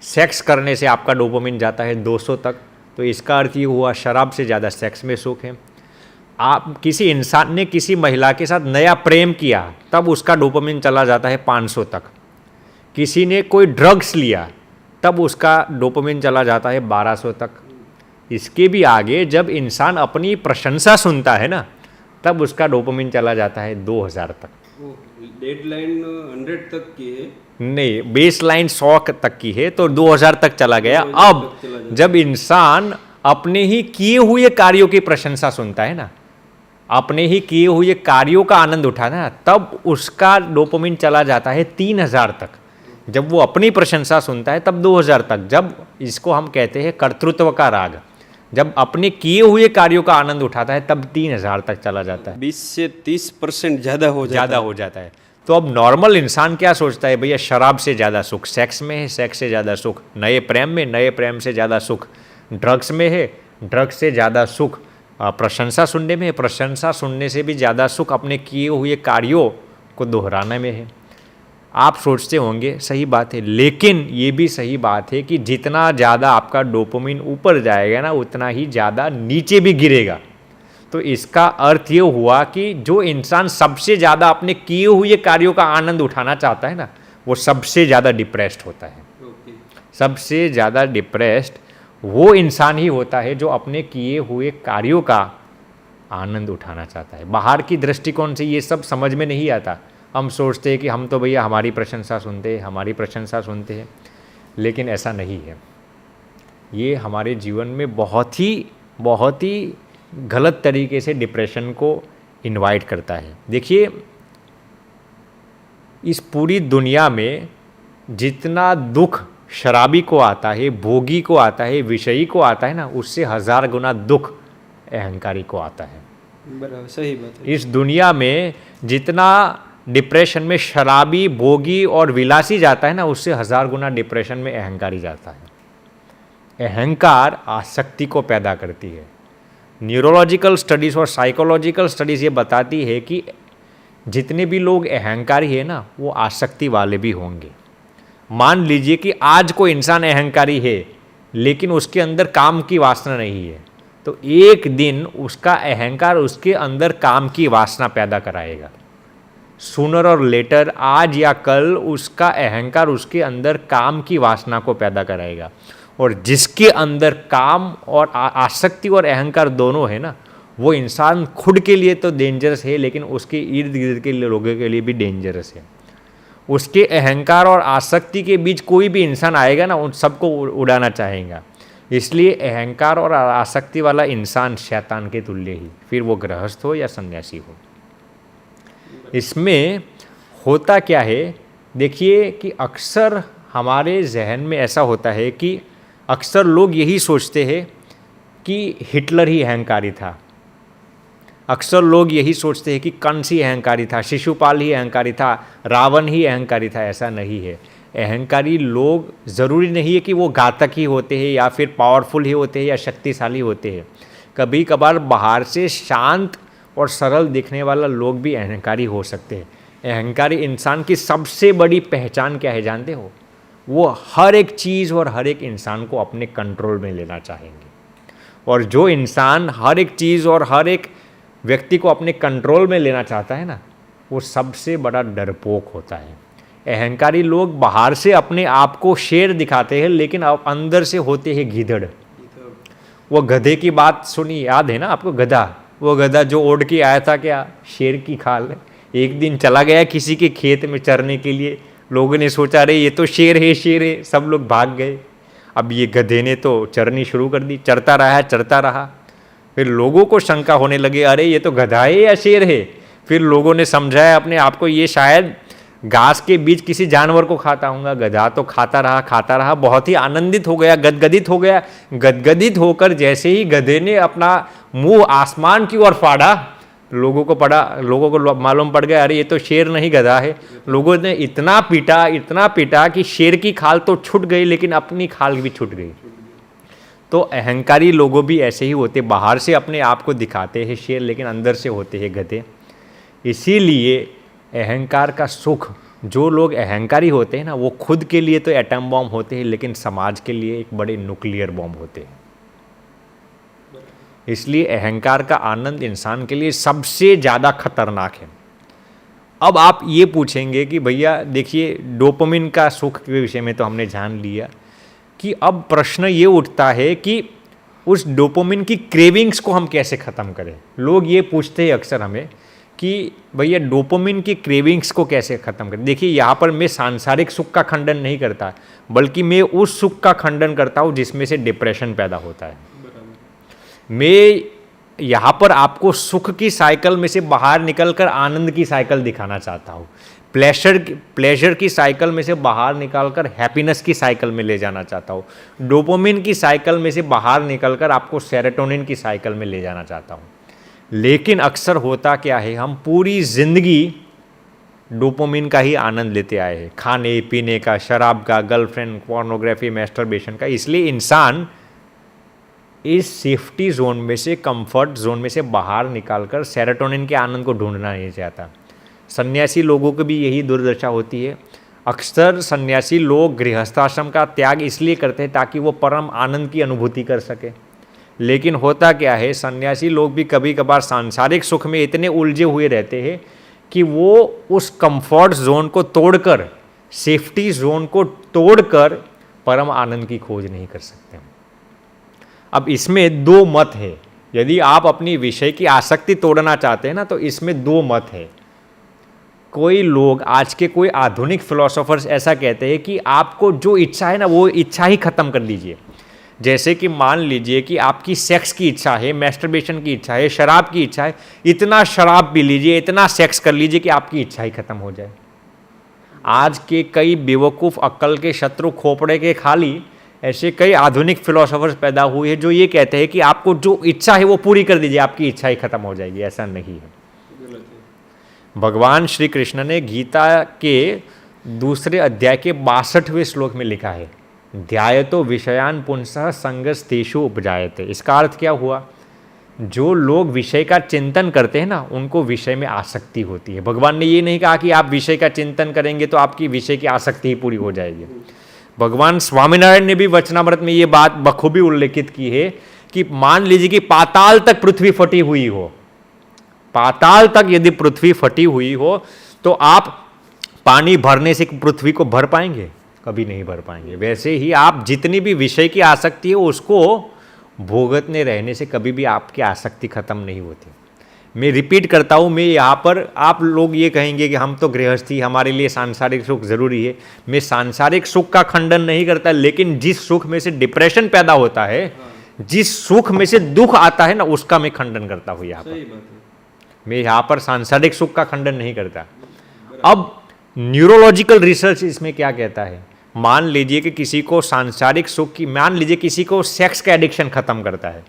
सेक्स करने से आपका डोपामिन जाता है 200 तक। तो इसका अर्थ ये हुआ शराब से ज़्यादा सेक्स में सुख है। आप किसी इंसान ने किसी महिला के साथ नया प्रेम किया, तब उसका डोपामिन चला जाता है 500 तक। किसी ने कोई ड्रग्स लिया, तब उसका डोपामिन चला जाता है 1200 तक। इसके भी आगे जब इंसान अपनी प्रशंसा सुनता है ना, तब उसका डोपामिन चला जाता है 2000 तक। डेडलाइन 100 तक की है, नहीं, बेस लाइन 100 तक की है, तो 2000 तक चला गया। अब जब इंसान अपने ही किए हुए कार्यों की प्रशंसा सुनता है ना, अपने ही किए हुए कार्यों का आनंद उठाना है, तब उसका डोपामिन चला जाता है 3000 तक। जब वो अपनी प्रशंसा सुनता है तब 2000 तक। जब इसको हम कहते हैं कर्तृत्व का राग, जब अपने किए हुए कार्यों का आनंद उठाता है तब 3000 तक चला जाता है। 20 से 30% ज़्यादा हो जाता है। तो अब नॉर्मल इंसान क्या सोचता है, भैया शराब से ज़्यादा सुख सेक्स में है, सेक्स से ज़्यादा सुख नए प्रेम में, नए प्रेम से ज़्यादा सुख ड्रग्स में है, ड्रग्स से ज़्यादा सुख प्रशंसा सुनने में है, प्रशंसा सुनने से भी ज़्यादा सुख अपने किए हुए कार्यों को दोहराने में है। आप सोचते होंगे सही बात है, लेकिन ये भी सही बात है कि जितना ज़्यादा आपका डोपामिन ऊपर जाएगा ना, उतना ही ज़्यादा नीचे भी गिरेगा। तो इसका अर्थ ये हुआ कि जो इंसान सबसे ज़्यादा अपने किए हुए कार्यों का आनंद उठाना चाहता है ना, वो सबसे ज़्यादा डिप्रेस्ड होता है। सबसे ज़्यादा डिप्रेस्ड वो इंसान ही होता है जो अपने किए हुए कार्यों का आनंद उठाना चाहता है। बाहर की दृष्टिकोण से ये सब समझ में नहीं आता। हम सोचते हैं कि हम तो भैया हमारी प्रशंसा सुनते हैं, लेकिन ऐसा नहीं है। ये हमारे जीवन में बहुत ही गलत तरीके से डिप्रेशन को इनवाइट करता है। देखिए, इस पूरी दुनिया में जितना दुख शराबी को आता है, भोगी को आता है, विषयी को आता है ना, उससे 1000 गुना दुख अहंकारी को आता है। बराबर, सही बात है। इस दुनिया में जितना डिप्रेशन में शराबी, भोगी और विलासी जाता है ना, उससे 1000 गुना डिप्रेशन में अहंकारी जाता है। अहंकार आसक्ति को पैदा करती है। न्यूरोलॉजिकल स्टडीज़ और साइकोलॉजिकल स्टडीज़ ये बताती है कि जितने भी लोग अहंकारी है ना, वो आसक्ति वाले भी होंगे। मान लीजिए कि आज कोई इंसान अहंकारी है लेकिन उसके अंदर काम की वासना नहीं है, तो एक दिन उसका अहंकार उसके अंदर काम की वासना पैदा कराएगा। सूनर और लेटर, आज या कल, उसका अहंकार उसके अंदर काम की वासना को पैदा कराएगा। और जिसके अंदर काम और आसक्ति और अहंकार दोनों है ना, वो इंसान खुद के लिए तो डेंजरस है, लेकिन उसके इर्द गिर्द के लोगों के लिए भी डेंजरस है। उसके अहंकार और आसक्ति के बीच कोई भी इंसान आएगा ना, उन सबको उड़ाना चाहेगा। इसलिए अहंकार और आसक्ति वाला इंसान शैतान के तुल्य ही, फिर वो गृहस्थ हो या सन्यासी हो। इसमें होता क्या है, देखिए कि अक्सर हमारे जहन में ऐसा होता है कि अक्सर लोग यही सोचते हैं कि हिटलर ही अहंकारी था। अक्सर लोग यही सोचते हैं कि कंस ही अहंकारी था, शिशुपाल ही अहंकारी था, रावण ही अहंकारी था। ऐसा नहीं है। अहंकारी लोग ज़रूरी नहीं है कि वो घातक ही होते हैं या फिर पावरफुल ही होते हैं या शक्तिशाली होते हैं। कभी कभार बाहर से शांत और सरल दिखने वाला लोग भी अहंकारी हो सकते हैं। अहंकारी इंसान की सबसे बड़ी पहचान क्या है जानते हो? वो हर एक चीज़ और हर एक इंसान को अपने कंट्रोल में लेना चाहेंगे। और जो इंसान हर एक चीज़ और हर एक व्यक्ति को अपने कंट्रोल में लेना चाहता है ना, वो सबसे बड़ा डरपोक होता है। अहंकारी लोग बाहर से अपने आप को शेर दिखाते हैं, लेकिन अंदर से होते हैं गीदड़। वो गधे की बात सुनी, याद है ना आपको? गधा, वो गधा जो ओढ़ के आया था क्या, शेर की खाल। एक दिन चला गया किसी के खेत में चरने के लिए, लोगों ने सोचा अरे ये तो शेर है, शेर है, सब लोग भाग गए। अब ये गधे ने तो चरनी शुरू कर दी, चरता रहा। फिर लोगों को शंका होने लगी, अरे ये तो गधा है या शेर है। फिर लोगों ने समझाया अपने आप को, ये शायद घास के बीच किसी जानवर को खाता होगा। गधा तो खाता रहा, बहुत ही आनंदित हो गया, गदगदित हो गया। गदगदित होकर जैसे ही गधे ने अपना मुंह आसमान की ओर फाड़ा, लोगों को मालूम पड़ गया अरे ये तो शेर नहीं गधा है। लोगों ने इतना पीटा कि शेर की खाल तो छूट गई, लेकिन अपनी खाल भी छूट गई। तो अहंकारी लोगों भी ऐसे ही होते, बाहर से अपने आप को दिखाते हैं शेर, लेकिन अंदर से होते हैं गधे। इसीलिए अहंकार का सुख, जो लोग अहंकारी होते हैं ना, वो खुद के लिए तो एटम बॉम्ब होते हैं, लेकिन समाज के लिए एक बड़े न्यूक्लियर बॉम्ब होते हैं। इसलिए अहंकार का आनंद इंसान के लिए सबसे ज़्यादा खतरनाक है। अब आप ये पूछेंगे कि भैया देखिए, डोपामिन का सुख के विषय में तो हमने जान लिया, कि अब प्रश्न ये उठता है कि उस डोपामिन की क्रेविंग्स को हम कैसे ख़त्म करें। लोग ये पूछते हैं अक्सर हमें कि भैया डोपामिन की क्रेविंग्स को कैसे ख़त्म करें। देखिए यहाँ पर मैं सांसारिक सुख का खंडन नहीं करता, बल्कि मैं उस सुख का खंडन करता हूँ जिसमें से डिप्रेशन पैदा होता है। मैं यहाँ पर आपको सुख की साइकिल में से बाहर निकलकर आनंद की साइकिल दिखाना चाहता हूँ। प्लेजर की साइकिल में से बाहर निकालकर हैप्पीनेस की साइकिल में ले जाना चाहता हूँ। डोपामिन की साइकिल में से बाहर निकलकर आपको सेरोटोनिन की साइकिल में ले जाना चाहता हूँ। लेकिन अक्सर होता क्या है, हम पूरी जिंदगी डोपामिन का ही आनंद लेते आए हैं, खाने पीने का, शराब का, गर्लफ्रेंड, पोर्नोग्राफी, मैस्टरबेशन का। इसलिए इंसान इस सेफ्टी जोन में से, कंफर्ट जोन में से बाहर निकालकर सेरोटोनिन के आनंद को ढूंढना नहीं चाहता। सन्यासी लोगों की भी यही दुर्दशा होती है। अक्सर सन्यासी लोग गृहस्थाश्रम का त्याग इसलिए करते हैं ताकि वो परम आनंद की अनुभूति कर सके। लेकिन होता क्या है, सन्यासी लोग भी कभी कभार सांसारिक सुख में इतने उलझे हुए रहते हैं कि वो उस कंफर्ट जोन को तोड़कर, सेफ्टी जोन को तोड़कर परम आनंद की खोज नहीं कर सकते। अब इसमें दो मत है। यदि आप अपनी विषय की आसक्ति तोड़ना चाहते हैं ना, तो इसमें दो मत है। कोई लोग, आज के कोई आधुनिक फिलोसोफर्स ऐसा कहते हैं कि आपको जो इच्छा है ना, वो इच्छा ही खत्म कर दीजिए। जैसे कि मान लीजिए कि आपकी सेक्स की इच्छा है, मैस्टरबेशन की इच्छा है, शराब की इच्छा है, इतना शराब पी लीजिए, इतना सेक्स कर लीजिए कि आपकी इच्छा ही खत्म हो जाए। आज के कई बेवकूफ़ अक्ल के शत्रु खोपड़े के खाली ऐसे कई आधुनिक फिलोसोफर्स पैदा हुए हैं जो ये कहते हैं कि आपको जो इच्छा है वो पूरी कर दीजिए, आपकी इच्छा ही खत्म हो जाएगी। ऐसा नहीं है। भगवान श्री कृष्ण ने गीता के दूसरे अध्याय के 62वें श्लोक में लिखा है, ध्यायतो विषयान पुंसः संगस्तेषु उपजायते। इसका अर्थ क्या हुआ? जो लोग विषय का चिंतन करते हैं ना, उनको विषय में आसक्ति होती है। भगवान ने ये नहीं कहा कि आप विषय का चिंतन करेंगे तो आपकी विषय की आसक्ति ही पूरी हो जाएगी। भगवान स्वामीनारायण ने भी वचनामृत में ये बात बखूबी उल्लेखित की है कि मान लीजिए कि पाताल तक पृथ्वी फटी हुई हो, पाताल तक यदि पृथ्वी फटी हुई हो तो आप पानी भरने से पृथ्वी को भर पाएंगे? कभी नहीं भर पाएंगे। वैसे ही आप जितनी भी विषय की आसक्ति है उसको भोगतने रहने से कभी भी आपकी आसक्ति खत्म नहीं होती। मैं रिपीट करता हूँ, मैं यहाँ पर, आप लोग ये कहेंगे कि हम तो गृहस्थी, हमारे लिए सांसारिक सुख जरूरी है। मैं सांसारिक सुख का खंडन नहीं करता, लेकिन जिस सुख में से डिप्रेशन पैदा होता है, जिस सुख में से दुख आता है ना, उसका मैं खंडन करता हूँ यहाँ पर। मैं यहाँ पर सांसारिक सुख का खंडन नहीं करता। अब न्यूरोलॉजिकल रिसर्च इसमें क्या कहता है? मान लीजिए कि किसी को सांसारिक सुख की, मान लीजिए किसी को सेक्स का एडिक्शन खत्म करता है,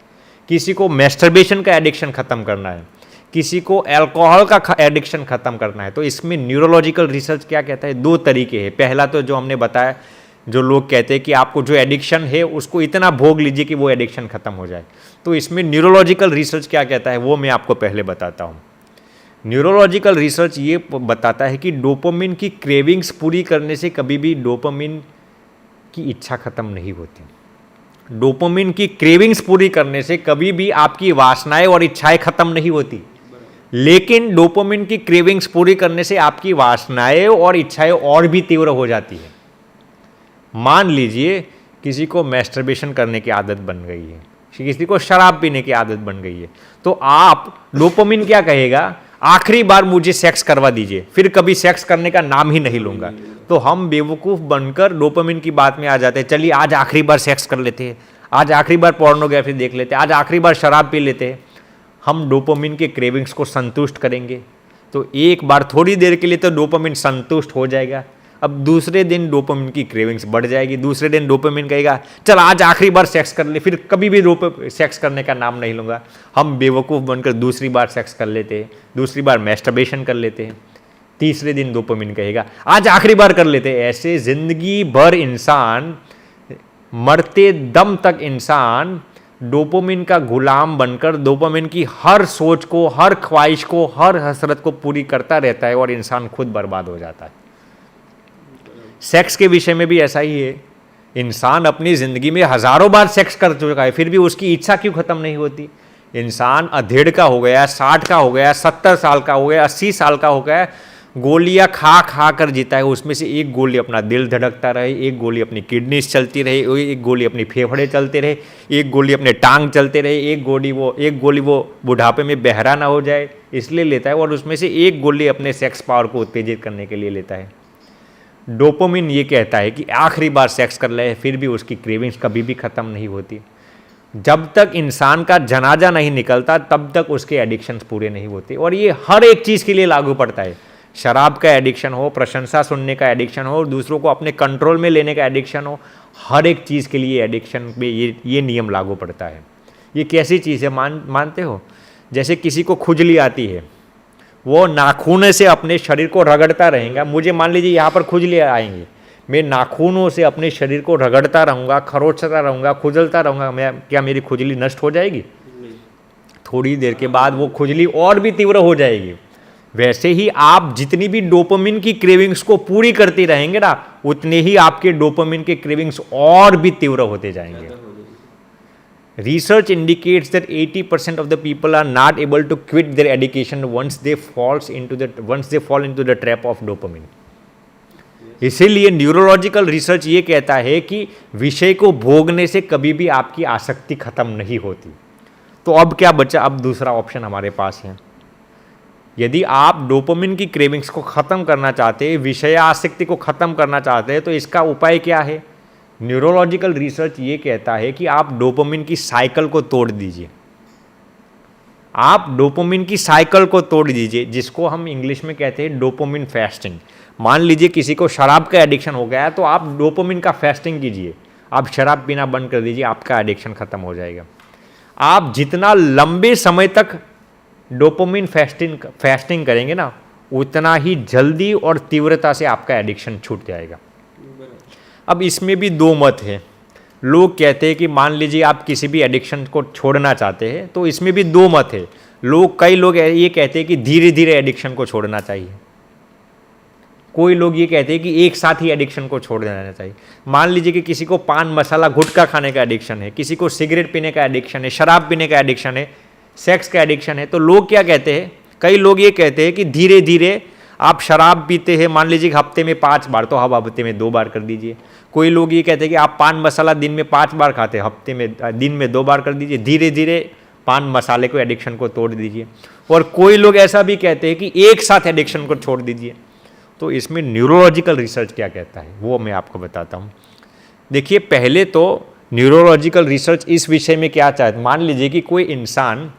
किसी को मैस्टरबेशन का एडिक्शन खत्म करना है, किसी को अल्कोहल का एडिक्शन खत्म करना है, तो इसमें न्यूरोलॉजिकल रिसर्च क्या कहता है? 2 तरीके हैं। पहला तो जो हमने बताया, जो लोग कहते हैं कि आपको जो एडिक्शन है उसको इतना भोग लीजिए कि वो एडिक्शन खत्म हो जाए। तो इसमें न्यूरोलॉजिकल रिसर्च क्या कहता है वो मैं आपको पहले बताता हूँ। न्यूरोलॉजिकल रिसर्च ये बताता है कि डोपामिन की क्रेविंग्स पूरी करने से कभी भी डोपामिन की इच्छा खत्म नहीं होती। डोपामिन की क्रेविंग्स पूरी करने से कभी भी आपकी वासनाएं और इच्छाएं खत्म नहीं होती, लेकिन डोपामिन की क्रेविंग्स पूरी करने से आपकी वासनाएं और इच्छाएं और भी तीव्र हो जाती है। मान लीजिए किसी को मैस्टरबेशन करने की आदत बन गई है, किसी को शराब पीने की आदत बन गई है, तो आप, डोपामिन क्या कहेगा? आखिरी बार मुझे सेक्स करवा दीजिए, फिर कभी सेक्स करने का नाम ही नहीं लूंगा। तो हम बेवकूफ़ बनकर डोपामिन की बात में आ जाते हैं। चलिए आज आखिरी बार सेक्स कर लेते हैं, आज आखिरी बार पोर्नोग्राफी देख लेते हैं, आज आखिरी बार शराब पी लेते हैं। हम डोपामिन के क्रेविंग्स को संतुष्ट करेंगे तो एक बार थोड़ी देर के लिए तो डोपामिन संतुष्ट हो जाएगा। अब दूसरे दिन डोपामिन की क्रेविंग्स बढ़ जाएगी, दूसरे दिन डोपामिन कहेगा चल आज आखिरी बार सेक्स कर ले, फिर कभी भी सेक्स करने का नाम नहीं लूँगा। हम बेवकूफ़ बनकर दूसरी बार सेक्स कर लेते हैं, दूसरी बार मैस्टरबेशन कर लेते हैं, तीसरे दिन डोपामिन कहेगा आज आखिरी बार कर लेते हैं। ऐसे जिंदगी भर इंसान, मरते दम तक इंसान डोपामिन का गुलाम बनकर डोपामिन की हर सोच को, हर ख्वाहिश को, हर हसरत को पूरी करता रहता है और इंसान खुद बर्बाद हो जाता है। सेक्स के विषय में भी ऐसा ही है। इंसान अपनी ज़िंदगी में हज़ारों बार सेक्स कर चुका है, फिर भी उसकी इच्छा क्यों ख़त्म नहीं होती? इंसान अधेड़ का हो गया, 60 का हो गया, 70 साल का हो गया, 80 साल का हो गया, गोलियां खा खा कर जीता है। उसमें से एक गोली अपना दिल धड़कता रहे, एक गोली अपनी किडनीज चलती रहे, एक गोली अपनी फेफड़े चलते रहे, एक गोली अपने टांग चलते रहे, एक गोली वो बुढ़ापे में बहरा ना हो जाए इसलिए लेता है, और उसमें से एक गोली अपने सेक्स पावर को उत्तेजित करने के लिए लेता है। डोपामिन ये कहता है कि आखिरी बार सेक्स कर ले, फिर भी उसकी क्रेविंग्स कभी भी ख़त्म नहीं होती। जब तक इंसान का जनाजा नहीं निकलता तब तक उसके एडिक्शंस पूरे नहीं होते, और ये हर एक चीज़ के लिए लागू पड़ता है। शराब का एडिक्शन हो, प्रशंसा सुनने का एडिक्शन हो, दूसरों को अपने कंट्रोल में लेने का एडिक्शन हो, हर एक चीज़ के लिए एडिक्शन में ये नियम लागू पड़ता है। ये कैसी चीज़ है मानते हो? जैसे किसी को खुजली आती है, वो नाखून से अपने शरीर को रगड़ता रहेगा। मुझे मान लीजिए यहाँ पर खुजली आएंगी, मैं नाखूनों से अपने शरीर को रगड़ता रहूँगा, खरोचता रहूँगा, खुजलता रहूँगा, क्या मेरी खुजली नष्ट हो जाएगी? थोड़ी देर के बाद वो खुजली और भी तीव्र हो जाएगी। वैसे ही आप जितनी भी डोपामिन की क्रेविंग्स को पूरी करते रहेंगे ना, उतने ही आपके डोपामिन के क्रेविंग्स और भी तीव्र होते जाएंगे। Research indicates that 80% of the people are not able to quit their addiction once they fall into the trap of dopamine. इसीलिए न्यूरोलॉजिकल रिसर्च ये कहता है कि विषय को भोगने से कभी भी आपकी आसक्ति खत्म नहीं होती। तो अब क्या बचा? अब दूसरा ऑप्शन हमारे पास है। यदि आप डोपामिन की क्रेविंग्स को खत्म करना चाहते हैं, विषय आसक्ति को खत्म करना चाहते हैं, तो इसका उपाय क्या है? न्यूरोलॉजिकल रिसर्च ये कहता है कि आप डोपामिन की साइकिल को तोड़ दीजिए। आप डोपामिन की साइकिल को तोड़ दीजिए, जिसको हम इंग्लिश में कहते हैं डोपामिन फास्टिंग। मान लीजिए किसी को शराब का एडिक्शन हो गया है, तो आप डोपामिन का फास्टिंग कीजिए, आप शराब पीना बंद कर दीजिए, आपका एडिक्शन खत्म हो जाएगा। आप जितना लंबे समय तक डोपामिन फास्टिंग करेंगे ना, उतना ही जल्दी और तीव्रता से आपका एडिक्शन छूट जाएगा। अब इसमें भी दो मत हैं। लोग कहते हैं कि मान लीजिए आप किसी भी एडिक्शन को छोड़ना चाहते हैं, तो इसमें भी दो मत है। कई लोग ये कहते हैं कि धीरे धीरे एडिक्शन को छोड़ना चाहिए, कोई लोग ये कहते हैं कि एक साथ ही एडिक्शन को छोड़ देना चाहिए। मान लीजिए कि किसी को पान मसाला गुटखा खाने का एडिक्शन है, किसी को सिगरेट पीने का एडिक्शन है, शराब पीने का एडिक्शन है, सेक्स का एडिक्शन है, तो लोग क्या कहते हैं, कई लोग ये कहते हैं कि धीरे धीरे आप शराब पीते हैं, मान लीजिए हफ्ते में 5 बार, तो आप हफ्ते में 2 बार कर दीजिए। कोई लोग ये कहते हैं कि आप पान मसाला दिन में 5 बार खाते हैं, हफ्ते में दिन में 2 बार कर दीजिए, धीरे धीरे पान मसाले को एडिक्शन को तोड़ दीजिए। और कोई लोग ऐसा भी कहते हैं कि एक साथ एडिक्शन को छोड़ दीजिए। तो इसमें न्यूरोलॉजिकल रिसर्च क्या कहता है वो मैं आपको बताता हूँ। देखिए, पहले तो न्यूरोलॉजिकल रिसर्च इस विषय में क्या चाहता है, मान लीजिए कि कोई इंसान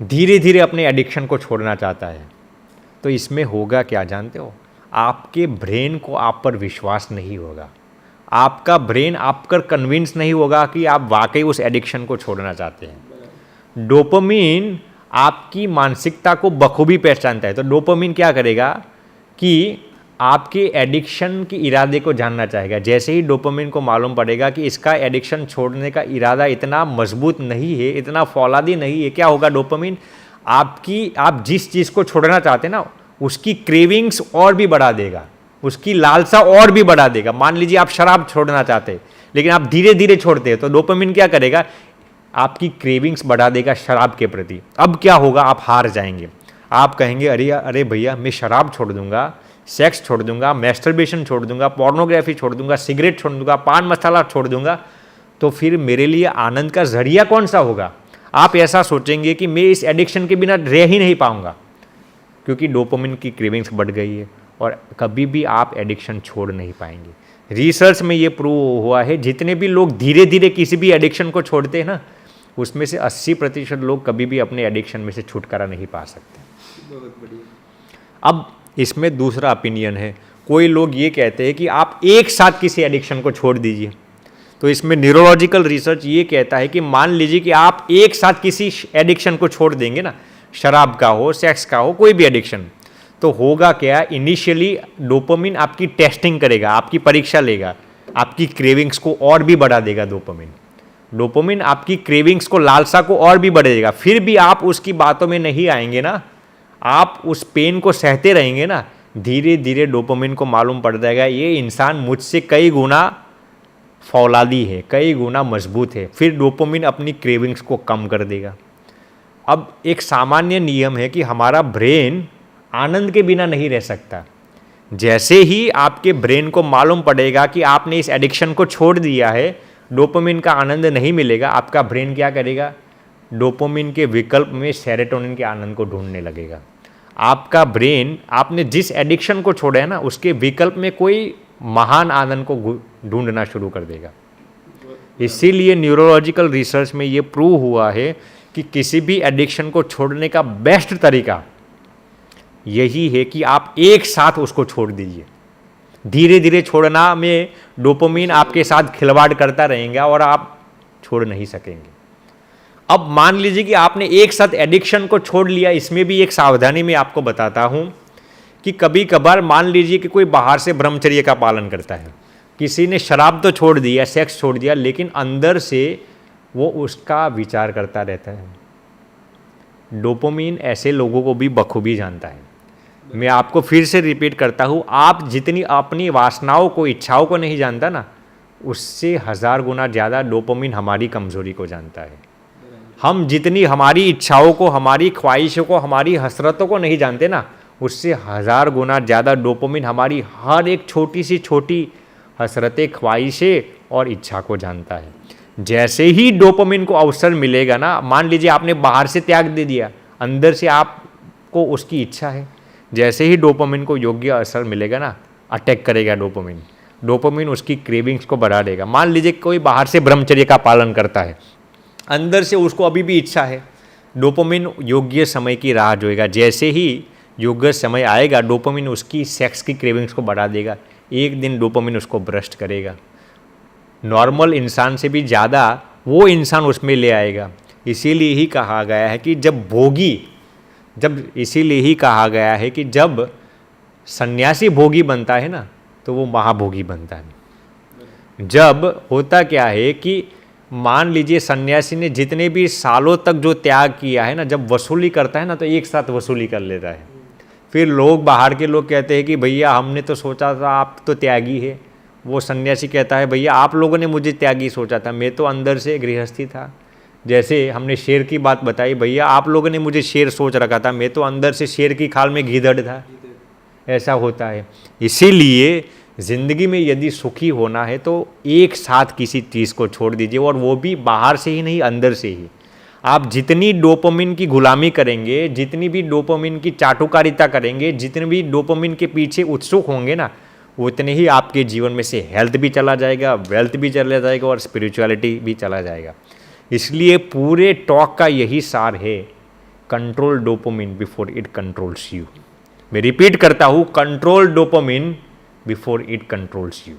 धीरे धीरे अपने एडिक्शन को छोड़ना चाहता है, तो इसमें होगा क्या जानते हो, आपके ब्रेन को आप पर विश्वास नहीं होगा, आपका ब्रेन आप पर कन्विंस नहीं होगा कि आप वाकई उस एडिक्शन को छोड़ना चाहते हैं। डोपामिन आपकी मानसिकता को बखूबी पहचानता है, तो डोपामिन क्या करेगा कि आपके एडिक्शन के इरादे को जानना चाहेगा। जैसे ही डोपामिन को मालूम पड़ेगा कि इसका एडिक्शन छोड़ने का इरादा इतना मजबूत नहीं है, इतना फौलादी नहीं है, क्या होगा, डोपामिन आप जिस चीज़ को छोड़ना चाहते हैं ना, उसकी क्रेविंग्स और भी बढ़ा देगा, उसकी लालसा और भी बढ़ा देगा। मान लीजिए आप शराब छोड़ना चाहते हैं, लेकिन आप धीरे धीरे छोड़ते हैं, तो डोपामिन क्या करेगा, आपकी क्रेविंग्स बढ़ा देगा शराब के प्रति। अब क्या होगा, आप हार जाएंगे, आप कहेंगे अरे भैया मैं शराब छोड़ दूंगा, सेक्स छोड़ दूंगा, मैस्टरबेशन छोड़ दूंगा, पोर्नोग्राफी छोड़ दूंगा, सिगरेट छोड़ दूंगा, पान मसाला छोड़ दूंगा, तो फिर मेरे लिए आनंद का जरिया कौन सा होगा। आप ऐसा सोचेंगे कि मैं इस एडिक्शन के बिना रह ही नहीं पाऊंगा, क्योंकि डोपामिन की क्रेविंग्स बढ़ गई है और कभी भी आप एडिक्शन छोड़ नहीं पाएंगे। रिसर्च में ये प्रूव हुआ है, जितने भी लोग धीरे धीरे किसी भी एडिक्शन को छोड़ते हैं ना, उसमें से 80% लोग कभी भी अपने एडिक्शन में से छुटकारा नहीं पा सकते। बहुत बढ़िया। अब इसमें दूसरा ओपिनियन है, कोई लोग ये कहते हैं कि आप एक साथ किसी एडिक्शन को छोड़ दीजिए। तो इसमें न्यूरोलॉजिकल रिसर्च ये कहता है कि मान लीजिए कि आप एक साथ किसी एडिक्शन को छोड़ देंगे ना, शराब का हो, सेक्स का हो, कोई भी एडिक्शन, तो होगा क्या, इनिशियली डोपामिन आपकी टेस्टिंग करेगा, आपकी परीक्षा लेगा, आपकी क्रेविंग्स को और भी बढ़ा देगा। डोपामिन आपकी क्रेविंग्स को, लालसा को और भी बढ़ेगा। फिर भी आप उसकी बातों में नहीं आएंगे ना, आप उस पेन को सहते रहेंगे ना, धीरे धीरे डोपामिन को मालूम पड़ जाएगा ये इंसान मुझसे कई गुना फौलादी है, कई गुना मजबूत है। फिर डोपामिन अपनी क्रेविंग्स को कम कर देगा। अब एक सामान्य नियम है कि हमारा ब्रेन आनंद के बिना नहीं रह सकता। जैसे ही आपके ब्रेन को मालूम पड़ेगा कि आपने इस एडिक्शन को छोड़ दिया है, डोपामिन का आनंद नहीं मिलेगा, आपका ब्रेन क्या करेगा, डोपामिन के विकल्प में सेरोटोनिन के आनंद को ढूंढने लगेगा। आपका ब्रेन आपने जिस एडिक्शन को छोड़ा है ना, उसके विकल्प में कोई महान आनंद को ढूंढना शुरू कर देगा। इसीलिए न्यूरोलॉजिकल रिसर्च में ये प्रूव हुआ है कि किसी भी एडिक्शन को छोड़ने का बेस्ट तरीका यही है कि आप एक साथ उसको छोड़ दीजिए। धीरे धीरे छोड़ना में डोपामिन आपके साथ खिलवाड़ करता रहेगा और आप छोड़ नहीं सकेंगे। अब मान लीजिए कि आपने एक साथ एडिक्शन को छोड़ लिया, इसमें भी एक सावधानी मैं आपको बताता हूँ कि कभी कभार मान लीजिए कि कोई बाहर से ब्रह्मचर्य का पालन करता है, किसी ने शराब तो छोड़ दिया, सेक्स छोड़ दिया, लेकिन अंदर से वो उसका विचार करता रहता है। डोपामिन ऐसे लोगों को भी बखूबी जानता है। मैं आपको फिर से रिपीट करता हूँ, आप जितनी अपनी वासनाओं को, इच्छाओं को नहीं जानता ना, उससे 1000 गुना ज़्यादा डोपामिन हमारी कमज़ोरी को जानता है। हम जितनी हमारी इच्छाओं को, हमारी ख्वाहिशों को, हमारी हसरतों को नहीं जानते ना, उससे 1000 गुना ज़्यादा डोपामिन हमारी हर एक छोटी सी छोटी हसरतें, ख्वाहिशें और इच्छा को जानता है। जैसे ही डोपामिन को अवसर मिलेगा ना, मान लीजिए आपने बाहर से त्याग दे दिया, अंदर से आपको उसकी इच्छा है, जैसे ही डोपामिन को योग्य असर मिलेगा ना, अटैक करेगा डोपामिन उसकी क्रेविंग्स को बढ़ा देगा। मान लीजिए कोई बाहर से ब्रह्मचर्य का पालन करता है, अंदर से उसको अभी भी इच्छा है, डोपामिन योग्य समय की राह जोएगा। जैसे ही योग्य समय आएगा, डोपामिन उसकी सेक्स की क्रेविंग्स को बढ़ा देगा, एक दिन डोपामिन उसको भ्रष्ट करेगा, नॉर्मल इंसान से भी ज़्यादा वो इंसान उसमें ले आएगा। इसीलिए ही कहा गया है कि इसीलिए ही कहा गया है कि जब सन्यासी भोगी बनता है ना तो वो महाभोगी बनता है। जब होता क्या है कि मान लीजिए सन्यासी ने जितने भी सालों तक जो त्याग किया है ना, जब वसूली करता है ना तो एक साथ वसूली कर लेता है। फिर लोग, बाहर के लोग कहते हैं कि भैया हमने तो सोचा था आप तो त्यागी है। वो सन्यासी कहता है भैया आप लोगों ने मुझे त्यागी सोचा था, मैं तो अंदर से गृहस्थी था। जैसे हमने शेर की बात बताई, भैया आप लोगों ने मुझे शेर सोच रखा था, मैं तो अंदर से शेर की खाल में गीदड़ था। ऐसा होता है। इसीलिए ज़िंदगी में यदि सुखी होना है तो एक साथ किसी चीज़ को छोड़ दीजिए, और वो भी बाहर से ही नहीं, अंदर से ही। आप जितनी डोपामिन की गुलामी करेंगे, जितनी भी डोपामिन की चाटुकारिता करेंगे, जितने भी डोपामिन के पीछे उत्सुक होंगे ना, उतने ही आपके जीवन में से हेल्थ भी चला जाएगा, वेल्थ भी चला जाएगा और स्पिरिचुअलिटी भी चला जाएगा। इसलिए पूरे टॉक का यही सार है, control dopamine before it controls you. मैं रिपीट करता हूँ, control dopamine before it controls you.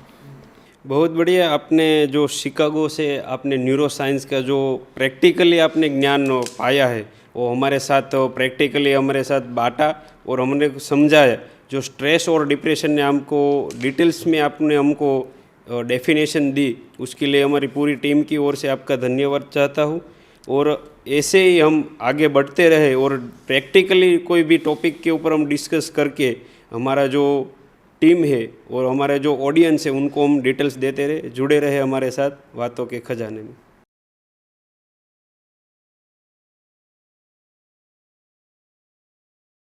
बहुत बढ़िया। आपने जो शिकागो से आपने न्यूरो साइंस का जो प्रैक्टिकली आपने ज्ञान पाया है वो हमारे साथ प्रैक्टिकली हमारे साथ बांटा और हमने समझाया। जो स्ट्रेस और डिप्रेशन ने हमको डिटेल्स में आपने हमको डेफिनेशन दी, उसके लिए हमारी पूरी टीम की ओर से आपका धन्यवाद चाहता हूँ। और ऐसे ही हम आगे बढ़ते रहे और प्रैक्टिकली कोई भी टॉपिक के ऊपर हम डिस्कस करके हमारा जो टीम है और हमारे जो ऑडियंस है उनको हम डिटेल्स देते रहे, जुड़े रहे हमारे साथ बातों के खजाने में।